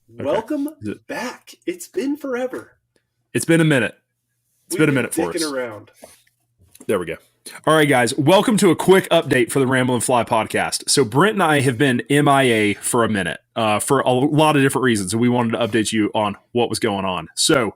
Welcome back. It's been forever. It's been a minute. It's been a minute for us. Around. There we go. All right, guys. Welcome to a quick update for the Ramblin Fly Podcast. So Brent and I have been MIA for a minute for a lot of different reasons, and we wanted to update you on what was going on. So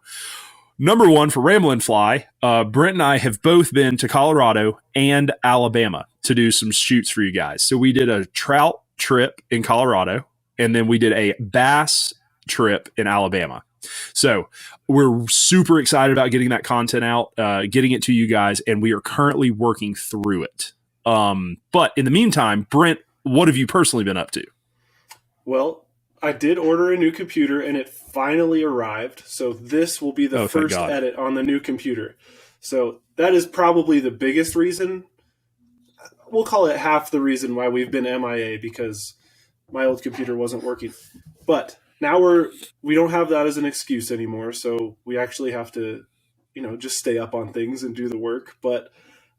number one, for Ramblin Fly, Brent and I have both been to Colorado and Alabama to do some shoots for you guys. So we did a trout trip in Colorado, and then we did a bass trip in Alabama. So we're super excited about getting that content out, getting it to you guys, and we are currently working through it. But in the meantime, Brent, what have you personally been up to? Well, I did order a new computer, and it finally arrived. So this will be the first edit on the new computer. So that is probably the biggest reason. We'll call it half the reason why we've been MIA, because my old computer wasn't working. But now we don't have that as an excuse anymore, so we actually have to, just stay up on things and do the work. But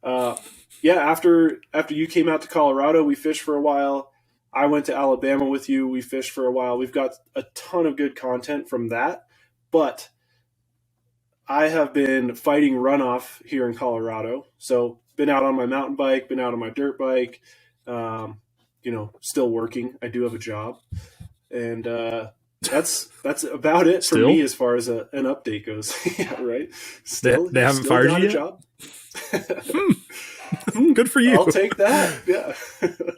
after you came out to Colorado, we fished for a while. I went to Alabama with you. We fished for a while. We've got a ton of good content from that. But I have been fighting runoff here in Colorado. So been out on my mountain bike, been out on my dirt bike, still working. I do have a job. And that's about it for me as far as an update goes. Yeah, right. They haven't fired you yet? Job. Good for you. I'll take that. Yeah.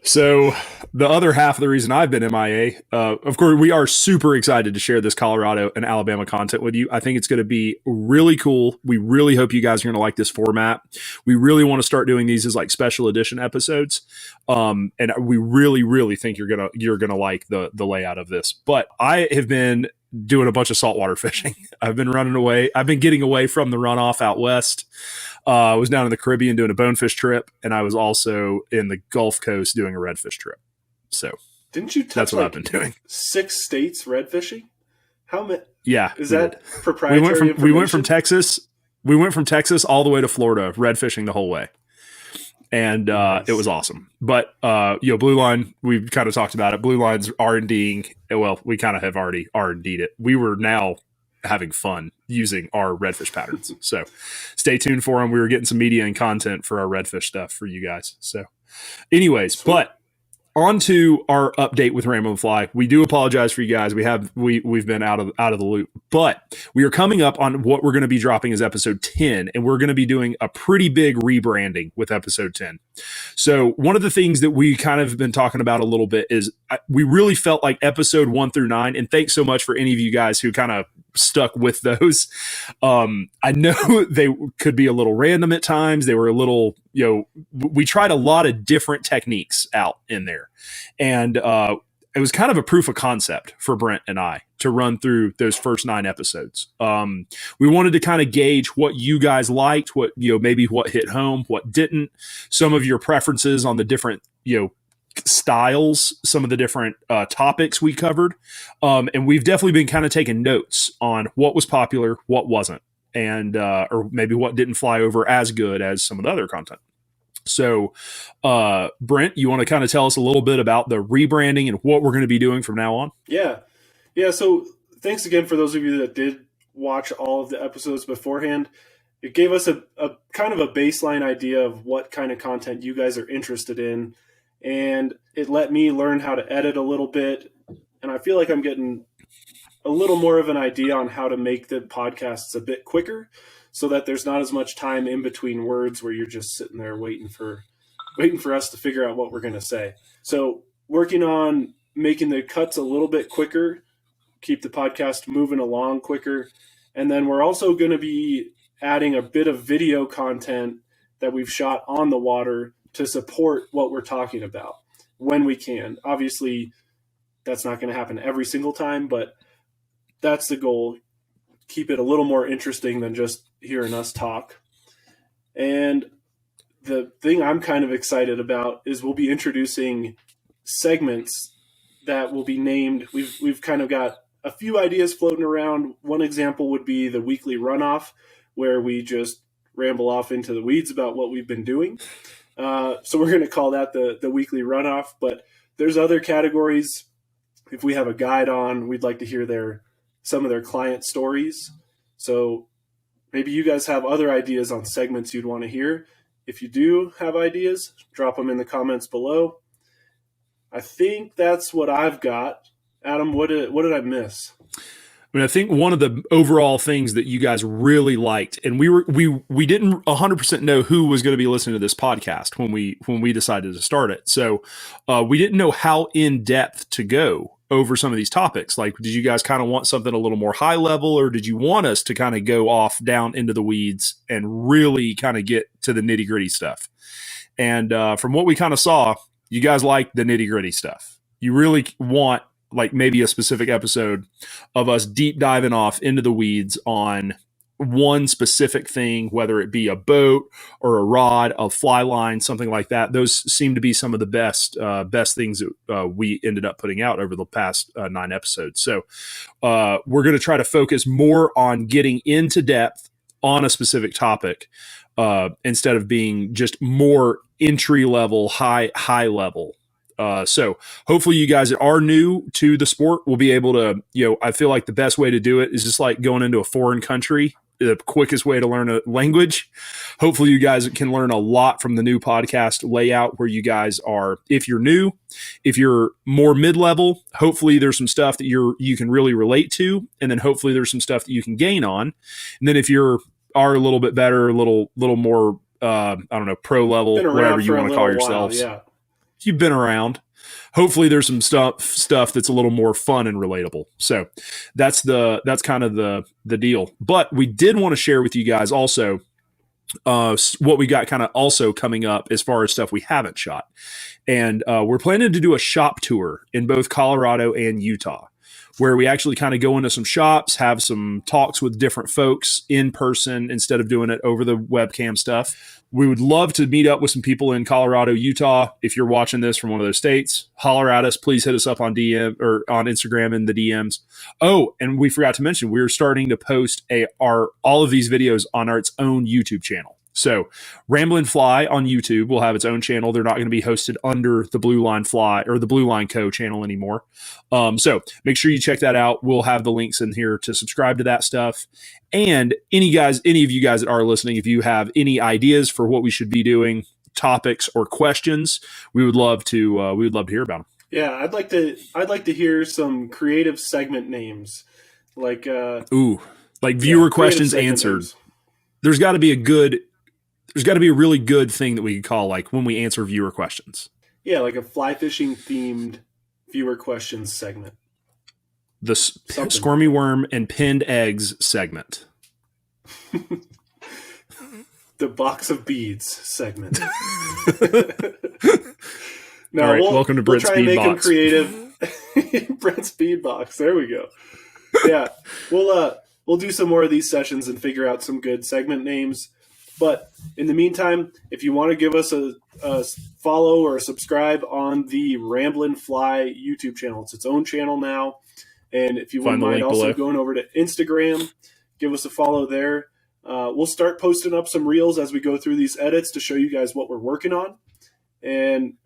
So the other half of the reason I've been MIA, of course, we are super excited to share this Colorado and Alabama content with you. I think it's going to be really cool. We really hope you guys are going to like this format. We really want to start doing these as like special edition episodes. And we really, really think you're gonna like the layout of this. But I have been doing a bunch of saltwater fishing. I've been running away. I've been getting away from the runoff out west. I was down in the Caribbean doing a bonefish trip, and I was also in the Gulf Coast doing a redfish trip. So didn't you touch that's what I've been doing. 6 states red fishing? How many? Yeah. Is that proprietary? We went from Texas. We went from Texas all the way to Florida, red fishing the whole way. And nice. It was awesome. But, Blue Line, we've kind of talked about it. Blue Line's R&Ding. Well, we kind of have already R&D'd it. We were now having fun using our redfish patterns. So stay tuned for them. We were getting some media and content for our redfish stuff for you guys. So anyways, but on to our update with Ramblin Fly. We do apologize for you guys. We've been out of the loop, but we are coming up on what we're going to be dropping as episode 10, and we're going to be doing a pretty big rebranding with episode 10. So one of the things that we kind of been talking about a little bit is we really felt like episode 1 through 9, and thanks so much for any of you guys who kind of stuck with those. I know they could be a little random at times. They were a little, we tried a lot of different techniques out in there. And it was kind of a proof of concept for Brent and I to run through those first 9 episodes. We wanted to kind of gauge what you guys liked, what, maybe what hit home, what didn't, some of your preferences on the different, styles, some of the different topics we covered. And we've definitely been kind of taking notes on what was popular, what wasn't, and or maybe what didn't fly over as good as some of the other content. So, Brent, you want to kind of tell us a little bit about the rebranding and what we're going to be doing from now on? Yeah. So thanks again for those of you that did watch all of the episodes beforehand. It gave us a kind of a baseline idea of what kind of content you guys are interested in. And it let me learn how to edit a little bit. And I feel like I'm getting a little more of an idea on how to make the podcasts a bit quicker so that there's not as much time in between words where you're just sitting there waiting for us to figure out what we're going to say. So working on making the cuts a little bit quicker, keep the podcast moving along quicker. And then we're also going to be adding a bit of video content that we've shot on the water to support what we're talking about when we can. Obviously, that's not going to happen every single time, but that's the goal. Keep it a little more interesting than just hearing us talk. And the thing I'm kind of excited about is we'll be introducing segments that will be named. We've kind of got a few ideas floating around. One example would be the weekly runoff, where we just ramble off into the weeds about what we've been doing. So we're going to call that the weekly runoff, but there's other categories if we have a guide on, we'd like to hear some of their client stories. So maybe you guys have other ideas on segments you'd want to hear. If you do have ideas, drop them in the comments below. I think that's what I've got. Adam, what did I miss? I mean, I think one of the overall things that you guys really liked, and we didn't 100% know who was going to be listening to this podcast when we decided to start it. So we didn't know how in depth to go over some of these topics. Like, did you guys kind of want something a little more high level, or did you want us to kind of go off down into the weeds and really kind of get to the nitty gritty stuff? And from what we kind of saw, you guys like the nitty gritty stuff. You really want like maybe a specific episode of us deep diving off into the weeds on one specific thing, whether it be a boat or a rod, a fly line, something like that. Those seem to be some of the best things that we ended up putting out over the past 9 episodes. So we're going to try to focus more on getting into depth on a specific topic instead of being just more entry level, high level. So hopefully you guys that are new to the sport will be able to, I feel like the best way to do it is just like going into a foreign country, the quickest way to learn a language. Hopefully you guys can learn a lot from the new podcast layout where you guys are, if you're new, if you're more mid-level, hopefully there's some stuff that you can really relate to. And then hopefully there's some stuff that you can gain on. And then if are a little bit better, a little more, pro level, whatever you want to call yourselves. Yeah. You've been around. Hopefully there's some stuff that's a little more fun and relatable. So that's kind of the deal. But we did want to share with you guys also what we got kind of also coming up as far as stuff we haven't shot. And we're planning to do a shop tour in both Colorado and Utah, where we actually kind of go into some shops, have some talks with different folks in person instead of doing it over the webcam stuff. We would love to meet up with some people in Colorado, Utah. If you're watching this from one of those states, holler at us. Please hit us up on DM or on Instagram in the DMs. Oh, and we forgot to mention, we're starting to post all of these videos on its own YouTube channel. So Ramblin Fly on YouTube will have its own channel. They're not going to be hosted under the Blue Line Fly or the Blue Line Co channel anymore. So make sure you check that out. We'll have the links in here to subscribe to that stuff. And any of you guys that are listening, if you have any ideas for what we should be doing, topics or questions, we would love to hear about them. Yeah, I'd like to hear some creative segment names, like viewer questions answered. Names. There's got to be a really good thing that we could call like when we answer viewer questions. Yeah, like a fly fishing themed viewer questions segment. The squirmy worm and pinned eggs segment. The box of beads segment. No, all right, welcome to Brent's Bead Box. We'll try and make them creative. Brent's Bead Box. There we go. Yeah, we'll do some more of these sessions and figure out some good segment names. But in the meantime, if you want to give us a follow or a subscribe on the Ramblin Fly YouTube channel, it's its own channel now. And if you wouldn't mind also going over to Instagram, give us a follow there. We'll start posting up some reels as we go through these edits to show you guys what we're working on. And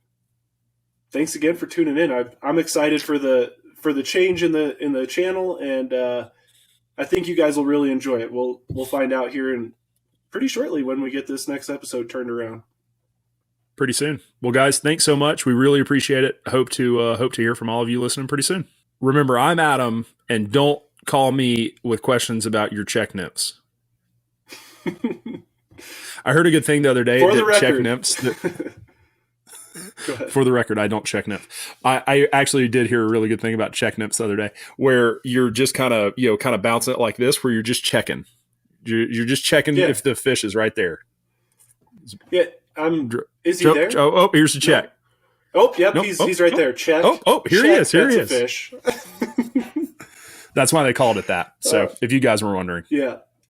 thanks again for tuning in. I'm excited for the change in the channel, and I think you guys will really enjoy it. We'll find out here in pretty shortly when we get this next episode turned around. Pretty soon. Well, guys, thanks so much. We really appreciate it. Hope to hear from all of you listening pretty soon. Remember, I'm Adam, and don't call me with questions about your check nymphs. I heard a good thing the other day that check nymphs. For the record, I don't check nymph. I actually did hear a really good thing about check nymphs the other day, where you're just kind of bouncing it like this, where you're just checking. You're just checking if the fish is right there. Yeah, is he there? Oh, here's the check. Oh, yep, nope. He's right there. Check. Oh, here he is. Here he is. Fish. That's why they called it that. So if you guys were wondering. Yeah.